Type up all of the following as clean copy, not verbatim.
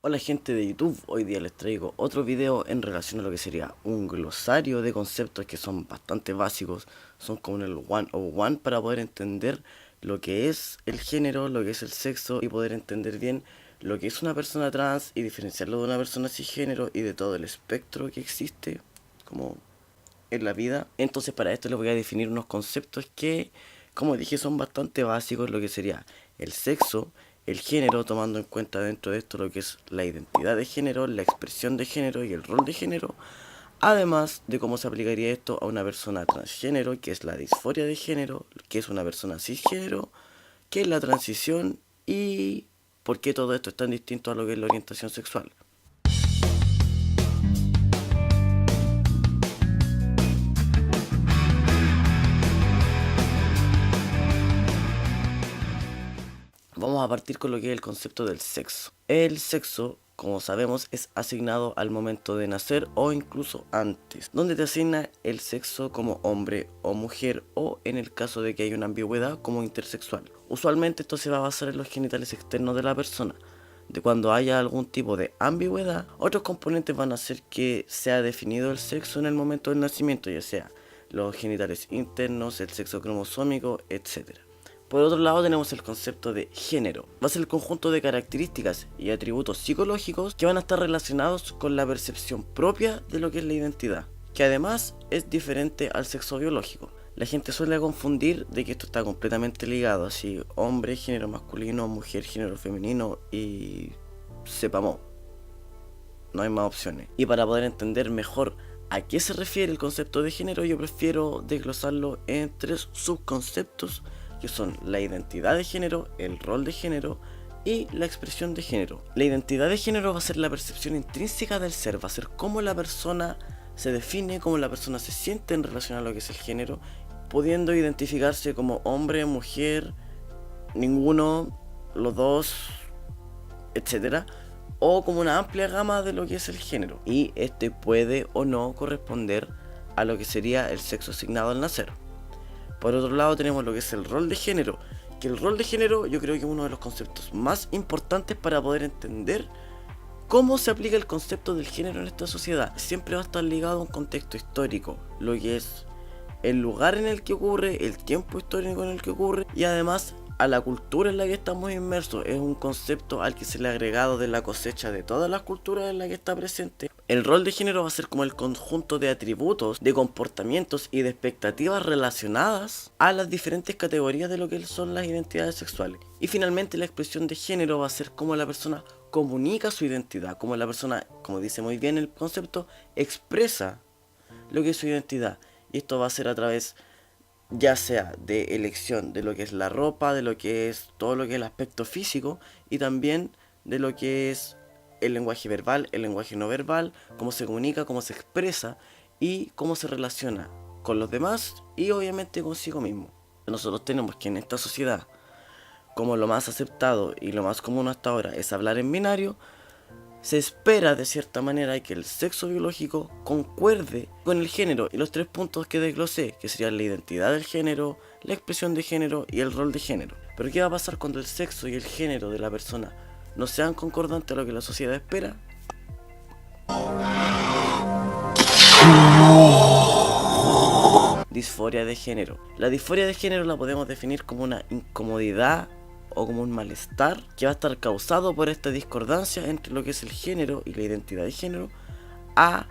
Hola gente de YouTube, hoy día les traigo otro video en relación a lo que sería un glosario de conceptos que son bastante básicos, son como el 101 para poder entender lo que es el género, lo que es el sexo y poder entender bien lo que es una persona trans y diferenciarlo de una persona cisgénero y de todo el espectro que existe como en la vida. Entonces para esto les voy a definir unos conceptos que, como dije, son bastante básicos, lo que sería el sexo, el género, tomando en cuenta dentro de esto lo que es la identidad de género, la expresión de género y el rol de género, además de cómo se aplicaría esto a una persona transgénero, que es la disforia de género, que es una persona cisgénero, que es la transición y por qué todo esto es tan distinto a lo que es la orientación sexual. Vamos a partir con lo que es el concepto del sexo. El sexo, como sabemos, es asignado al momento de nacer o incluso antes, donde te asigna el sexo como hombre o mujer o en el caso de que haya una ambigüedad como intersexual. Usualmente esto se va a basar en los genitales externos de la persona. De cuando haya algún tipo de ambigüedad, otros componentes van a hacer que sea definido el sexo en el momento del nacimiento, ya sea los genitales internos, el sexo cromosómico, etc. Por otro lado tenemos el concepto de género. Va a ser el conjunto de características y atributos psicológicos que van a estar relacionados con la percepción propia de lo que es la identidad, que además es diferente al sexo biológico. La gente suele confundir de que esto está completamente ligado, así hombre, género masculino, mujer, género femenino y sepamos, no hay más opciones. Y para poder entender mejor a qué se refiere el concepto de género, yo prefiero desglosarlo en tres subconceptos que son la identidad de género, el rol de género y la expresión de género. La identidad de género va a ser la percepción intrínseca del ser, va a ser cómo la persona se define, cómo la persona se siente en relación a lo que es el género, pudiendo identificarse como hombre, mujer, ninguno, los dos, etcétera, o como una amplia gama de lo que es el género. Y este puede o no corresponder a lo que sería el sexo asignado al nacer. Por otro lado tenemos lo que es el rol de género, que el rol de género yo creo que es uno de los conceptos más importantes para poder entender cómo se aplica el concepto del género en esta sociedad. Siempre va a estar ligado a un contexto histórico, lo que es el lugar en el que ocurre, el tiempo histórico en el que ocurre y además a la cultura en la que estamos inmersos. Es un concepto al que se le ha agregado de la cosecha de todas las culturas en la que está presente. El rol de género va a ser como el conjunto de atributos, de comportamientos y de expectativas relacionadas a las diferentes categorías de lo que son las identidades sexuales. Y finalmente la expresión de género va a ser cómo la persona comunica su identidad, cómo la persona, como dice muy bien el concepto, expresa lo que es su identidad. Y esto va a ser a través ya sea de elección de lo que es la ropa, de lo que es todo lo que es el aspecto físico y también de lo que es el lenguaje verbal, el lenguaje no verbal, cómo se comunica, cómo se expresa y cómo se relaciona con los demás y obviamente consigo mismo. Nosotros tenemos que en esta sociedad, como lo más aceptado y lo más común hasta ahora es hablar en binario, se espera de cierta manera que el sexo biológico concuerde con el género y los tres puntos que desglosé, que serían la identidad del género, la expresión de género y el rol de género. Pero ¿qué va a pasar cuando el sexo y el género de la persona no sean concordantes a lo que la sociedad espera? Disforia de género. La disforia de género la podemos definir como una incomodidad o como un malestar que va a estar causado por esta discordancia entre lo que es el género y la identidad de género a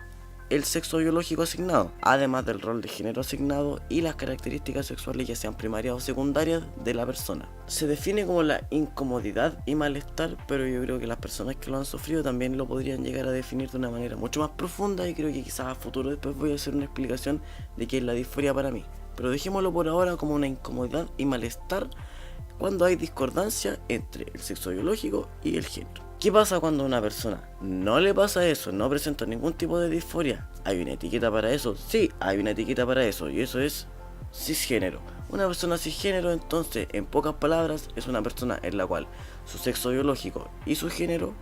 el sexo biológico asignado, además del rol de género asignado y las características sexuales ya sean primarias o secundarias de la persona. Se define como la incomodidad y malestar, pero yo creo que las personas que lo han sufrido también lo podrían llegar a definir de una manera mucho más profunda y creo que quizás a futuro después voy a hacer una explicación de qué es la disforia para mí. Pero dejémoslo por ahora como una incomodidad y malestar cuando hay discordancia entre el sexo biológico y el género. ¿Qué pasa cuando a una persona no le pasa eso, no presenta ningún tipo de disforia? ¿Hay una etiqueta para eso? Sí, hay una etiqueta para eso y eso es cisgénero. Una persona cisgénero entonces, en pocas palabras, es una persona en la cual su sexo biológico y su género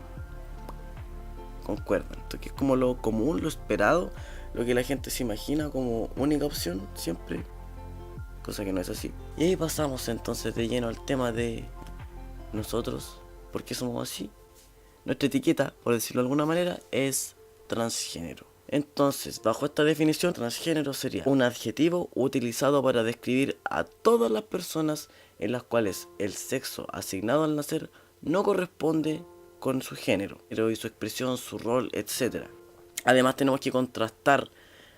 concuerdan. Esto que es como lo común, lo esperado, lo que la gente se imagina como única opción siempre, cosa que no es así. Y ahí pasamos entonces de lleno al tema de nosotros, ¿por qué somos así? Nuestra etiqueta, por decirlo de alguna manera, es transgénero. Entonces, bajo esta definición, transgénero sería un adjetivo utilizado para describir a todas las personas en las cuales el sexo asignado al nacer no corresponde con su género, y su expresión, su rol, etc. Además, tenemos que contrastar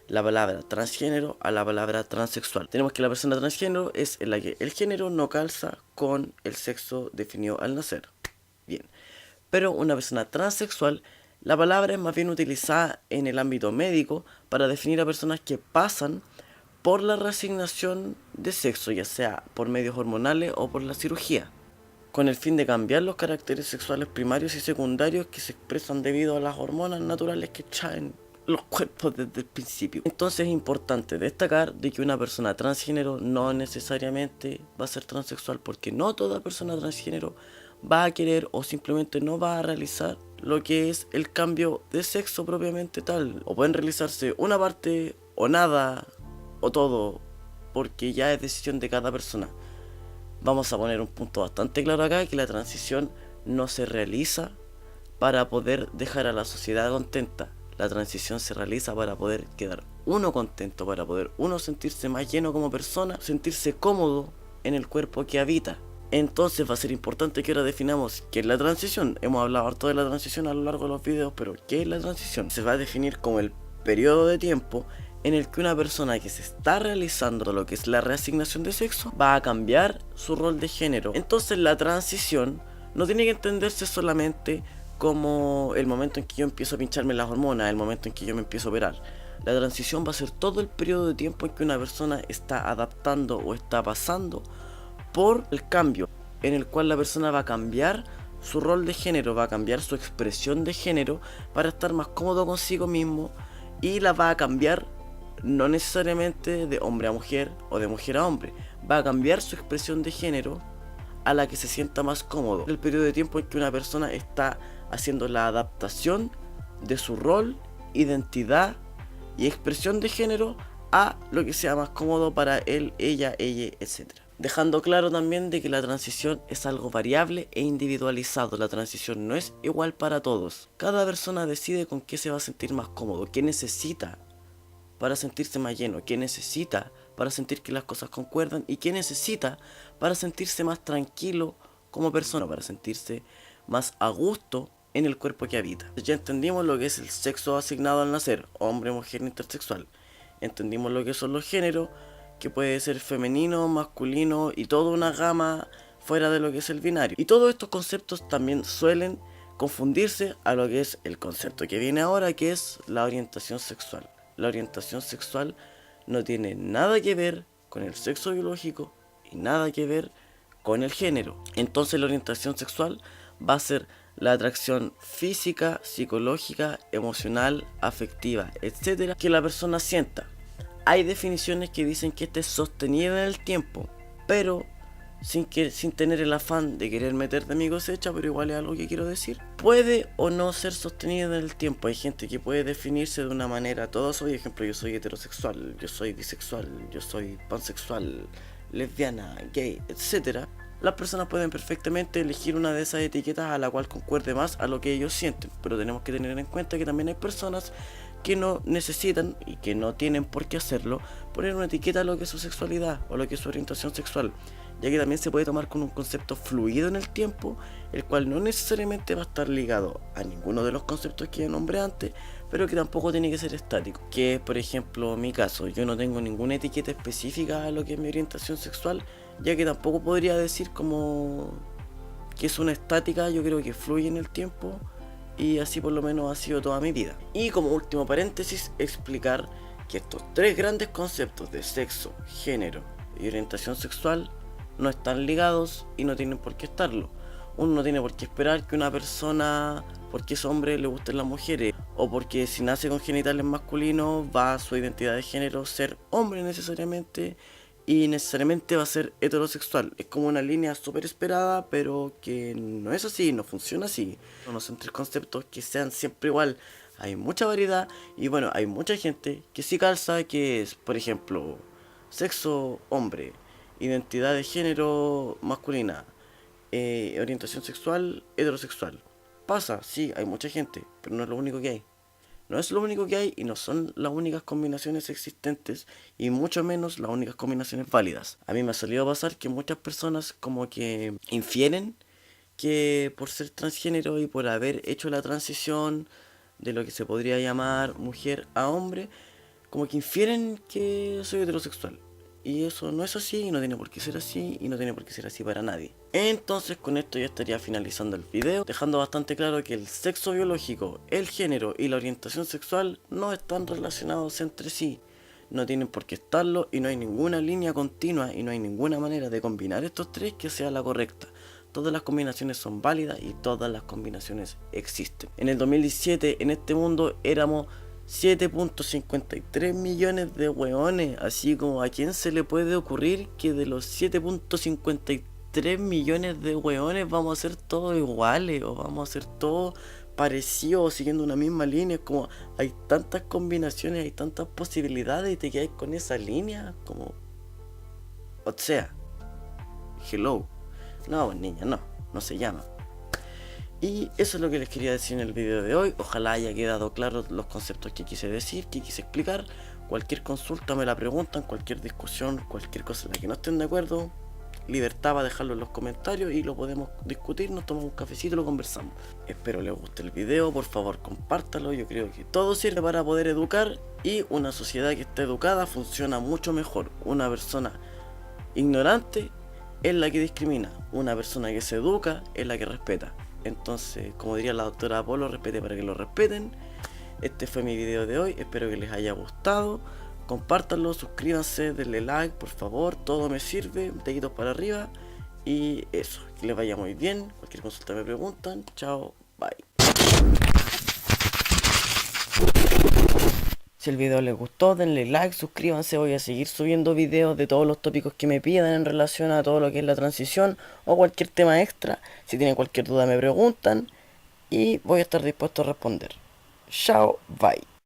la palabra transgénero a la palabra transexual. Tenemos que la persona transgénero es en la que el género no calza con el sexo definido al nacer. Bien, pero una persona transexual, la palabra es más bien utilizada en el ámbito médico para definir a personas que pasan por la reasignación de sexo, ya sea por medios hormonales o por la cirugía, con el fin de cambiar los caracteres sexuales primarios y secundarios que se expresan debido a las hormonas naturales que traen los cuerpos desde el principio. Entonces es importante destacar de que una persona transgénero no necesariamente va a ser transexual, porque no toda persona transgénero va a querer o simplemente no va a realizar lo que es el cambio de sexo propiamente tal. O pueden realizarse una parte o nada o todo, porque ya es decisión de cada persona. Vamos a poner un punto bastante claro acá, que la transición no se realiza para poder dejar a la sociedad contenta. La transición se realiza para poder quedar uno contento, para poder uno sentirse más lleno como persona, sentirse cómodo en el cuerpo que habita. Entonces va a ser importante que ahora definamos qué es la transición. Hemos hablado harto de la transición a lo largo de los videos, pero ¿qué es la transición? Se va a definir como el periodo de tiempo en el que una persona que se está realizando lo que es la reasignación de sexo va a cambiar su rol de género. Entonces la transición no tiene que entenderse solamente como el momento en que yo empiezo a pincharme las hormonas, el momento en que yo me empiezo a operar. La transición va a ser todo el periodo de tiempo en que una persona está adaptando o está pasando por el cambio, en el cual la persona va a cambiar su rol de género, va a cambiar su expresión de género para estar más cómodo consigo mismo, y la va a cambiar no necesariamente de hombre a mujer o de mujer a hombre, va a cambiar su expresión de género a la que se sienta más cómodo. El periodo de tiempo en que una persona está haciendo la adaptación de su rol, identidad y expresión de género a lo que sea más cómodo para él, ella, etc. Dejando claro también de que la transición es algo variable e individualizado. La transición no es igual para todos. Cada persona decide con qué se va a sentir más cómodo, qué necesita para sentirse más lleno, qué necesita para sentir que las cosas concuerdan y qué necesita para sentirse más tranquilo como persona, para sentirse más a gusto en el cuerpo que habita. Ya entendimos lo que es el sexo asignado al nacer, hombre, mujer, intersexual. Entendimos lo que son los géneros, que puede ser femenino, masculino y toda una gama fuera de lo que es el binario. Y todos estos conceptos también suelen confundirse a lo que es el concepto que viene ahora, que es la orientación sexual. La orientación sexual no tiene nada que ver con el sexo biológico y nada que ver con el género. Entonces la orientación sexual va a ser la atracción física, psicológica, emocional, afectiva, etcétera, que la persona sienta. Hay definiciones que dicen que esta es sostenida en el tiempo, pero sin tener el afán de querer meter de mi cosecha, pero igual es algo que quiero decir. Puede o no ser sostenida en el tiempo. Hay gente que puede definirse de una manera. Todos soy ejemplo, yo soy heterosexual, yo soy bisexual, yo soy pansexual, lesbiana, gay, etcétera. Las personas pueden perfectamente elegir una de esas etiquetas a la cual concuerde más a lo que ellos sienten, pero tenemos que tener en cuenta que también hay personas que no necesitan y que no tienen por qué hacerlo, poner una etiqueta a lo que es su sexualidad o lo que es su orientación sexual, ya que también se puede tomar con un concepto fluido en el tiempo, el cual no necesariamente va a estar ligado a ninguno de los conceptos que ya nombré antes, pero que tampoco tiene que ser estático, que es por ejemplo mi caso. Yo no tengo ninguna etiqueta específica a lo que es mi orientación sexual, ya que tampoco podría decir como que es una estática. Yo creo que fluye en el tiempo y así por lo menos ha sido toda mi vida. Y como último paréntesis, explicar que estos tres grandes conceptos de sexo, género y orientación sexual no están ligados y no tienen por qué estarlo. Uno no tiene por qué esperar que una persona, porque es hombre, le gusten las mujeres, o porque si nace con genitales masculinos va a su identidad de género ser hombre necesariamente, y necesariamente va a ser heterosexual. Es como una línea súper esperada, pero que no es así, no funciona así. No son tres conceptos que sean siempre igual. Hay mucha variedad y bueno, hay mucha gente que sí calza, que es, por ejemplo, sexo hombre, identidad de género masculina, orientación sexual heterosexual. Pasa, sí, hay mucha gente, pero no es lo único que hay. No es lo único que hay y no son las únicas combinaciones existentes y mucho menos las únicas combinaciones válidas. A mí me ha salido a pasar que muchas personas como que infieren que por ser transgénero y por haber hecho la transición de lo que se podría llamar mujer a hombre, como que infieren que soy heterosexual. Y eso no es así, y no tiene por qué ser así, y no tiene por qué ser así para nadie. Entonces con esto ya estaría finalizando el video, dejando bastante claro que el sexo biológico, el género y la orientación sexual no están relacionados entre sí. No tienen por qué estarlo y no hay ninguna línea continua y no hay ninguna manera de combinar estos tres que sea la correcta. Todas las combinaciones son válidas y todas las combinaciones existen. En el 2017 en este mundo éramos 7.53 millones de hueones, así como a quién se le puede ocurrir que de los 7.53 millones de hueones vamos a ser todos iguales o vamos a ser todos parecidos siguiendo una misma línea. Como hay tantas combinaciones, hay tantas posibilidades y te quedas con esa línea, como, o sea, hello. No, pues niña, no se llama. Y eso es lo que les quería decir en el video de hoy. Ojalá haya quedado claro los conceptos que quise decir, que quise explicar. Cualquier consulta me la preguntan, cualquier discusión, cualquier cosa en la que no estén de acuerdo, libertad para dejarlo en los comentarios y lo podemos discutir, nos tomamos un cafecito y lo conversamos. Espero les guste el video, por favor compártalo. Yo creo que todo sirve para poder educar y una sociedad que está educada funciona mucho mejor. Una persona ignorante es la que discrimina, una persona que se educa es la que respeta. Entonces, como diría la doctora Apolo, respete para que lo respeten. Este fue mi video de hoy, espero que les haya gustado. Compártanlo, suscríbanse, denle like, por favor, todo me sirve, deditos para arriba. Y eso, que les vaya muy bien. Cualquier consulta me preguntan. Chao, bye. Si el video les gustó, denle like, suscríbanse, voy a seguir subiendo videos de todos los tópicos que me pidan en relación a todo lo que es la transición o cualquier tema extra. Si tienen cualquier duda me preguntan y voy a estar dispuesto a responder. Chao, bye.